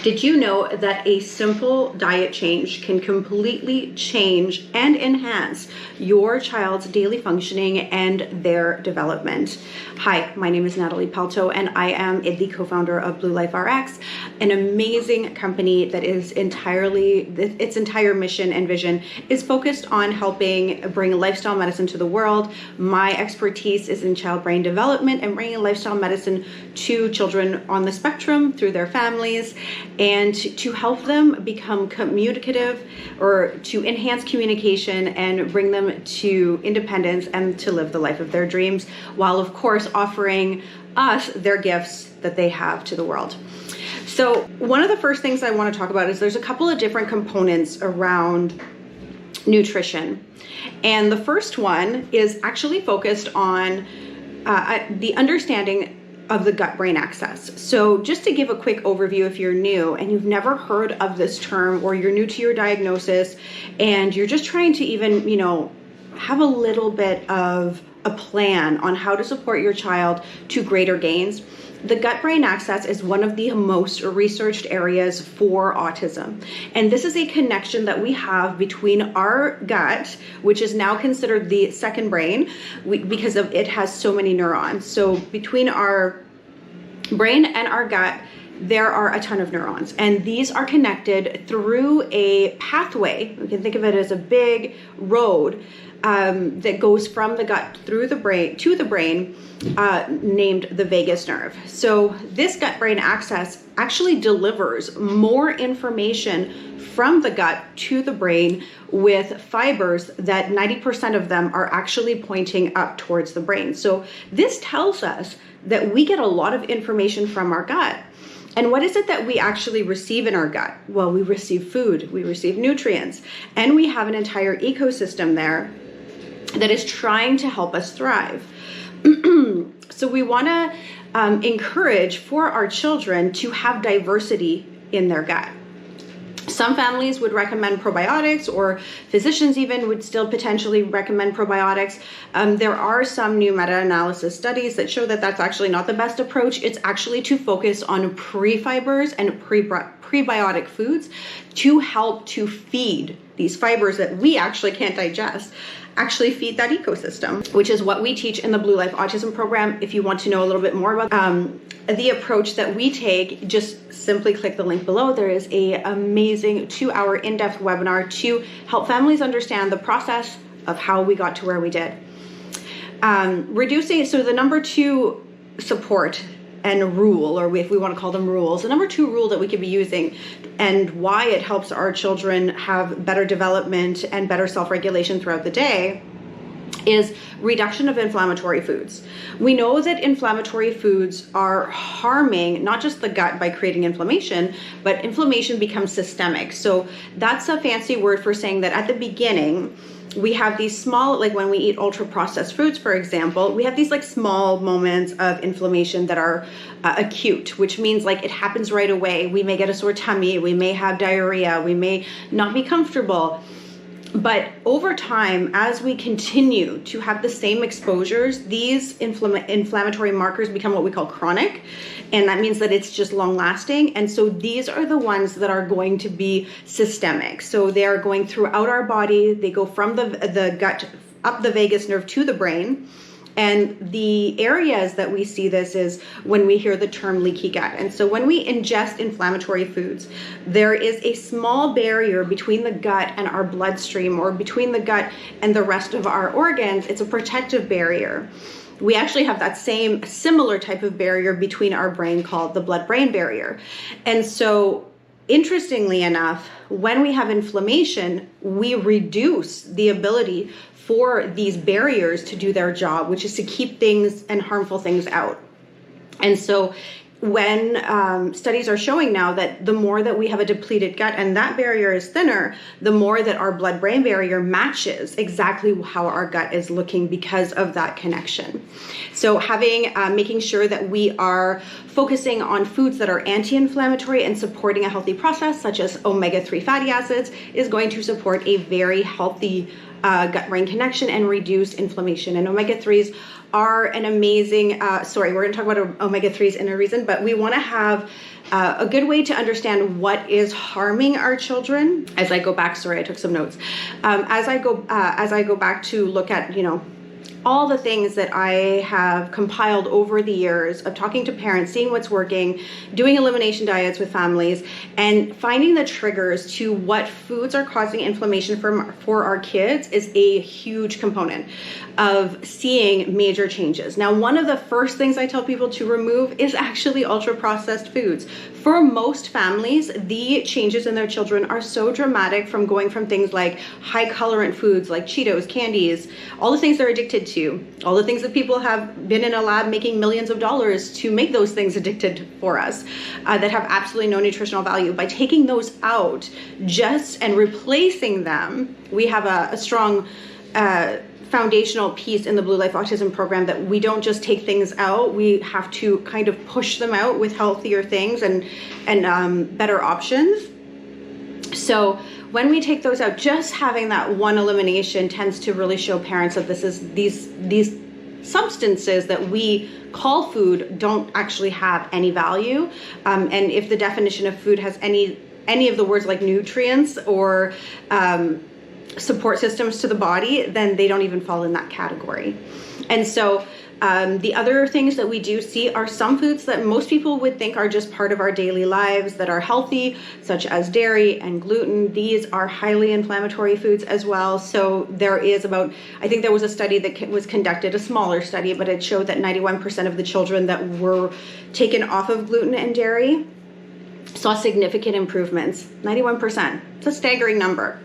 Did you know that a simple diet change can completely change and enhance your child's daily functioning and their development? Hi, my name is Natalie Pelto, and I am the co-founder of Blue Life RX, an amazing company that is its entire mission and vision is focused on helping bring lifestyle medicine to the world. My expertise is in child brain development and bringing lifestyle medicine to children on the spectrum through their families, and to help them become communicative, or to enhance communication and bring them to independence and to live the life of their dreams, while of course offering us their gifts that they have to the world. So one of the first things I want to talk about is there's a couple of different components around nutrition. And the first one is actually focused on the understanding of the gut-brain axis. So just to give a quick overview, if you're new and you've never heard of this term, or you're new to your diagnosis and you're just trying to even, have a little bit of a plan on how to support your child to greater gains, the gut-brain axis is one of the most researched areas for autism. And this is a connection that we have between our gut, which is now considered the second brain because it has so many neurons. So between our brain and our gut, there are a ton of neurons, and these are connected through a pathway. We can think of it as a big road that goes from the gut through the brain to the brain, named the vagus nerve. So this gut-brain axis actually delivers more information from the gut to the brain with fibers that 90% of them are actually pointing up towards the brain. So this tells us that we get a lot of information from our gut. And what is it that we actually receive in our gut? Well, we receive food, we receive nutrients, and we have an entire ecosystem there that is trying to help us thrive. So we want to encourage for our children to have diversity in their gut. Some families would recommend probiotics, or physicians even would still potentially recommend probiotics. There are some new meta-analysis studies that show that that's actually not the best approach. It's actually to focus on pre-fibers and prebiotic foods to help to feed these fibers that we actually can't digest, actually feed that ecosystem, which is what we teach in the Blue Life Autism program. If you want to know a little bit more about the approach that we take, just simply click the link below. There is an amazing 2-hour in-depth webinar to help families understand the process of how we got to where we did. So the number 2 support and rule, or if we want to call them rules, the number 2 rule that we could be using and why it helps our children have better development and better self-regulation throughout the day is reduction of inflammatory foods. We know that inflammatory foods are harming not just the gut by creating inflammation, but inflammation becomes systemic. So that's a fancy word for saying that at the beginning, we have these small, like when we eat ultra processed foods, for example, we have these like small moments of inflammation that are acute, which means like it happens right away. We may get a sore tummy, we may have diarrhea, we may not be comfortable. But over time, as we continue to have the same exposures, these inflammatory markers become what we call chronic. And that means that it's just long lasting. And so these are the ones that are going to be systemic. So they are going throughout our body. They go from the gut up the vagus nerve to the brain. And the areas that we see this is when we hear the term leaky gut. And so when we ingest inflammatory foods, there is a small barrier between the gut and our bloodstream, or between the gut and the rest of our organs. It's a protective barrier. We actually have that similar type of barrier between our brain called the blood-brain barrier. And so interestingly enough, when we have inflammation, we reduce the ability for these barriers to do their job, which is to keep things and harmful things out. And so when studies are showing now that the more that we have a depleted gut and that barrier is thinner, the more that our blood-brain barrier matches exactly how our gut is looking because of that connection. So making sure that we are focusing on foods that are anti-inflammatory and supporting a healthy process, such as omega-3 fatty acids, is going to support a very healthy gut-brain connection, and reduce inflammation. And omega-3s are an amazing, we're going to talk about omega-3s in a reason, but we want to have a good way to understand what is harming our children. As I go back, I took some notes. As I go back to look at, all the things that I have compiled over the years of talking to parents, seeing what's working, doing elimination diets with families, and finding the triggers to what foods are causing inflammation for our kids is a huge component of seeing major changes. Now, one of the first things I tell people to remove is actually ultra-processed foods. For most families, the changes in their children are so dramatic, from going from things like high colorant foods like Cheetos, candies, all the things they're addicted to, all the things that people have been in a lab making millions of dollars to make those things addicted for us, that have absolutely no nutritional value. By taking those out and replacing them, we have a strong foundational piece in the Blue Life Autism program that we don't just take things out, we have to kind of push them out with healthier things and better options. So when we take those out, just having that one elimination tends to really show parents that these substances that we call food don't actually have any value. And if the definition of food has any of the words like nutrients or support systems to the body, then they don't even fall in that category. And so the other things that we do see are some foods that most people would think are just part of our daily lives that are healthy, such as dairy and gluten. These are highly inflammatory foods as well. So there is I think there was a study that was conducted, a smaller study, but it showed that 91% of the children that were taken off of gluten and dairy saw significant improvements. 91%. It's a staggering number.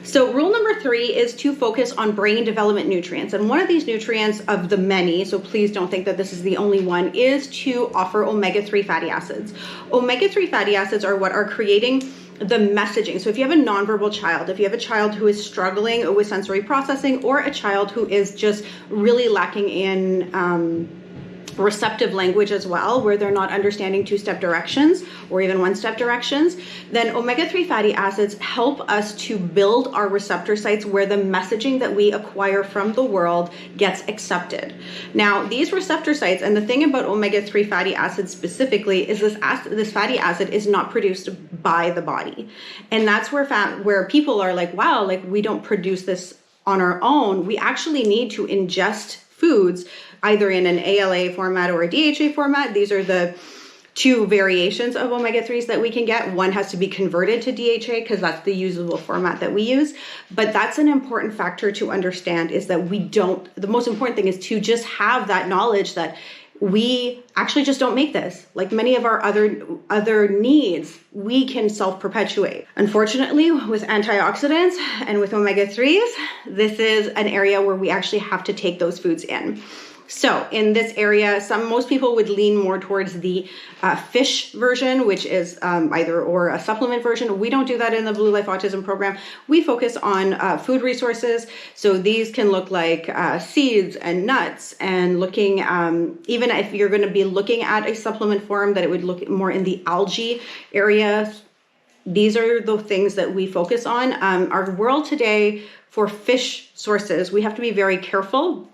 So rule number 3 is to focus on brain development nutrients. And one of these nutrients of the many, so please don't think that this is the only one, is to offer omega-3 fatty acids. Omega-3 fatty acids are what are creating the messaging. So if you have a nonverbal child, if you have a child who is struggling with sensory processing, or a child who is just really lacking in receptive language as well, where they're not understanding 2-step directions or even 1-step directions, then omega-3 fatty acids help us to build our receptor sites where the messaging that we acquire from the world gets accepted. Now, these receptor sites, and the thing about omega-3 fatty acids specifically, is this fatty acid is not produced by the body. And that's where people are like, wow, like we don't produce this on our own. We actually need to ingest foods either in an ALA format or a DHA format. These are the 2 variations of omega-3s that we can get. One has to be converted to DHA because that's the usable format that we use. But that's an important factor to understand, is that the most important thing is to just have that knowledge that we actually just don't make this. Like many of our other needs, we can self-perpetuate. Unfortunately, with antioxidants and with omega-3s, this is an area where we actually have to take those foods in. So in this area, most people would lean more towards the fish version, which is or a supplement version. We don't do that in the Blue Life Autism program. We focus on food resources. So these can look like seeds and nuts, and looking, even if you're going to be looking at a supplement form, that it would look more in the algae area. These are the things that we focus on. Our world today, for fish sources, we have to be very careful,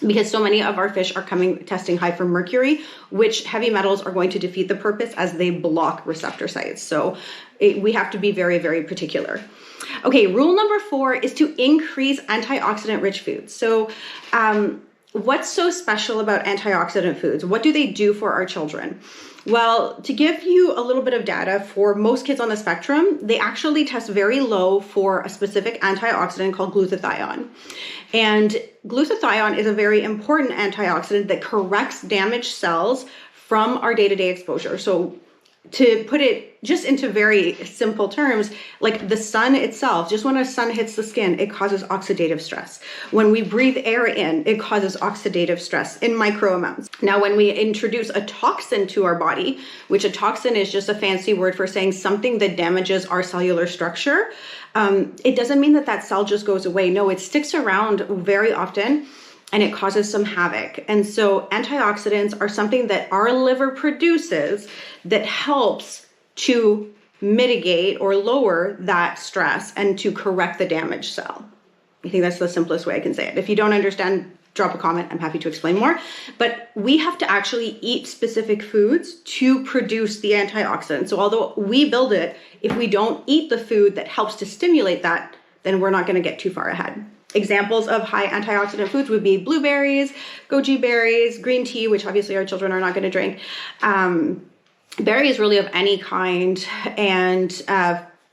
because so many of our fish are testing high for mercury, which heavy metals are going to defeat the purpose as they block receptor sites. So we have to be very, very particular. Okay, rule number 4 is to increase antioxidant-rich foods. So what's so special about antioxidant foods? What do they do for our children? Well, to give you a little bit of data, for most kids on the spectrum, they actually test very low for a specific antioxidant called glutathione. And glutathione is a very important antioxidant that corrects damaged cells from our day-to-day exposure. So to put it just into very simple terms, like the sun itself, just when a sun hits the skin, it causes oxidative stress. When we breathe air in, it causes oxidative stress in micro amounts. Now, when we introduce a toxin to our body, which a toxin is just a fancy word for saying something that damages our cellular structure, it doesn't mean that cell just goes away. No, it sticks around very often, and it causes some havoc. And so antioxidants are something that our liver produces that helps to mitigate or lower that stress and to correct the damaged cell. I think that's the simplest way I can say it. If you don't understand, drop a comment. I'm happy to explain more. But we have to actually eat specific foods to produce the antioxidant. So although we build it, if we don't eat the food that helps to stimulate that, then we're not going to get too far ahead. Examples of high antioxidant foods would be blueberries, goji berries, green tea, which obviously our children are not going to drink, berries really of any kind, and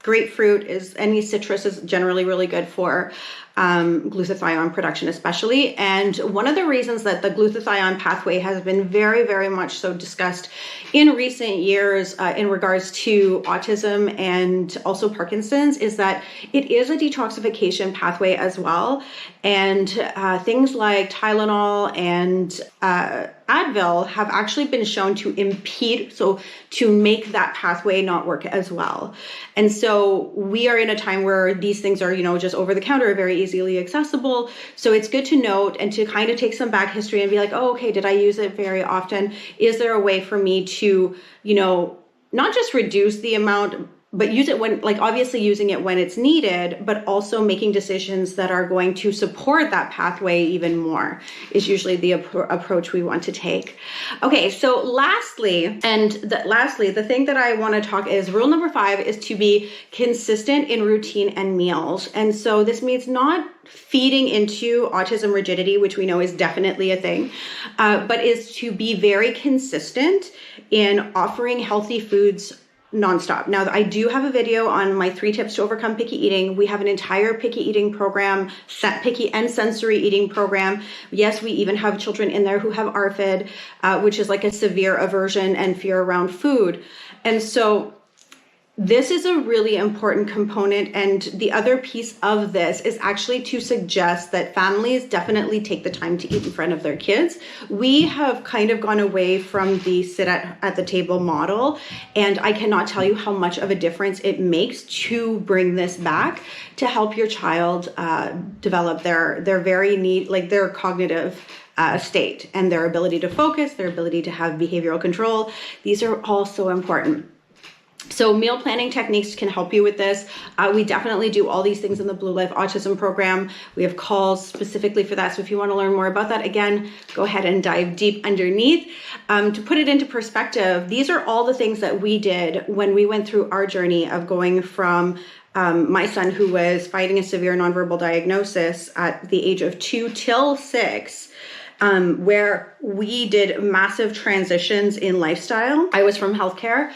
grapefruit is, any citrus is generally really good for glutathione production especially. And one of the reasons that the glutathione pathway has been very, very much so discussed in recent years in regards to autism and also Parkinson's is that it is a detoxification pathway as well. And things like Tylenol and Advil have actually been shown to impede, so to make that pathway not work as well. And so we are in a time where these things are, just over the counter, very easily accessible. So it's good to note and to kind of take some back history and be like, oh, okay, did I use it very often? Is there a way for me to, not just reduce the amount, but use it when, obviously using it when it's needed, but also making decisions that are going to support that pathway even more is usually the approach we want to take. Okay, so lastly, the thing that I want to talk is rule number 5 is to be consistent in routine and meals. And so this means not feeding into autism rigidity, which we know is definitely a thing, but is to be very consistent in offering healthy foods nonstop. Now, I do have a video on my 3 tips to overcome picky eating. We have an entire picky eating program, picky and sensory eating program. Yes, we even have children in there who have ARFID, which is like a severe aversion and fear around food. And so this is a really important component. And the other piece of this is actually to suggest that families definitely take the time to eat in front of their kids. We have kind of gone away from the sit at the table model. And I cannot tell you how much of a difference it makes to bring this back to help your child develop their their cognitive state and their ability to focus, their ability to have behavioral control. These are all so important. So meal planning techniques can help you with this. We definitely do all these things in the Blue Life Autism program. We have calls specifically for that. So if you want to learn more about that, again, go ahead and dive deep underneath. To put it into perspective, these are all the things that we did when we went through our journey of going from my son, who was fighting a severe nonverbal diagnosis at the age of 2 till 6, where we did massive transitions in lifestyle. I was from healthcare.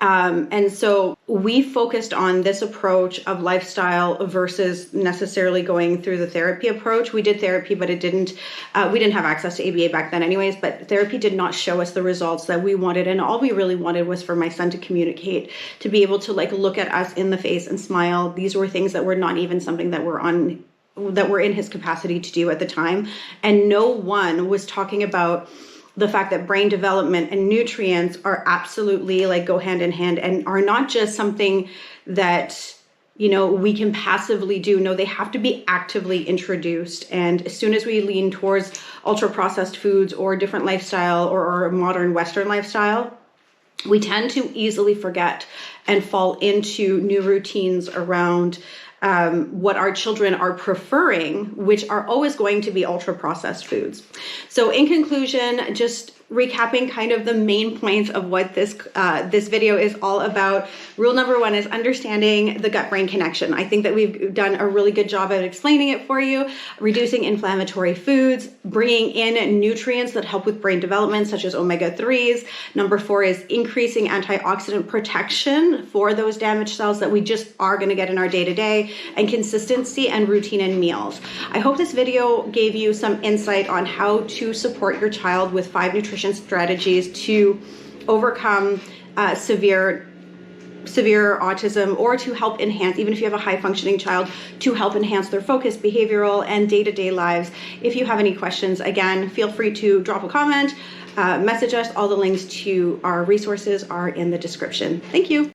And so we focused on this approach of lifestyle versus necessarily going through the therapy approach. We did therapy, but we didn't have access to ABA back then anyways, but therapy did not show us the results that we wanted. And all we really wanted was for my son to communicate, to be able to look at us in the face and smile. These were things that were not even something that were in his capacity to do at the time. And no one was talking about the fact that brain development and nutrients are absolutely go hand in hand and are not just something that, we can passively do. No, they have to be actively introduced. And as soon as we lean towards ultra processed foods or different lifestyle or modern Western lifestyle, we tend to easily forget and fall into new routines around what our children are preferring, which are always going to be ultra processed foods. So in conclusion, just recapping kind of the main points of what this video is all about. Rule number 1 is understanding the gut-brain connection. I think that we've done a really good job of explaining it for you. Reducing inflammatory foods, bringing in nutrients that help with brain development, such as omega-3s. Number 4 is increasing antioxidant protection for those damaged cells that we just are going to get in our day-to-day, and consistency and routine in meals. I hope this video gave you some insight on how to support your child with 5 nutrition strategies to overcome severe autism, or to help enhance, even if you have a high functioning child, to help enhance their focus, behavioral, and day-to-day lives. If you have any questions, again, feel free to drop a comment, message us. All the links to our resources are in the description. Thank you.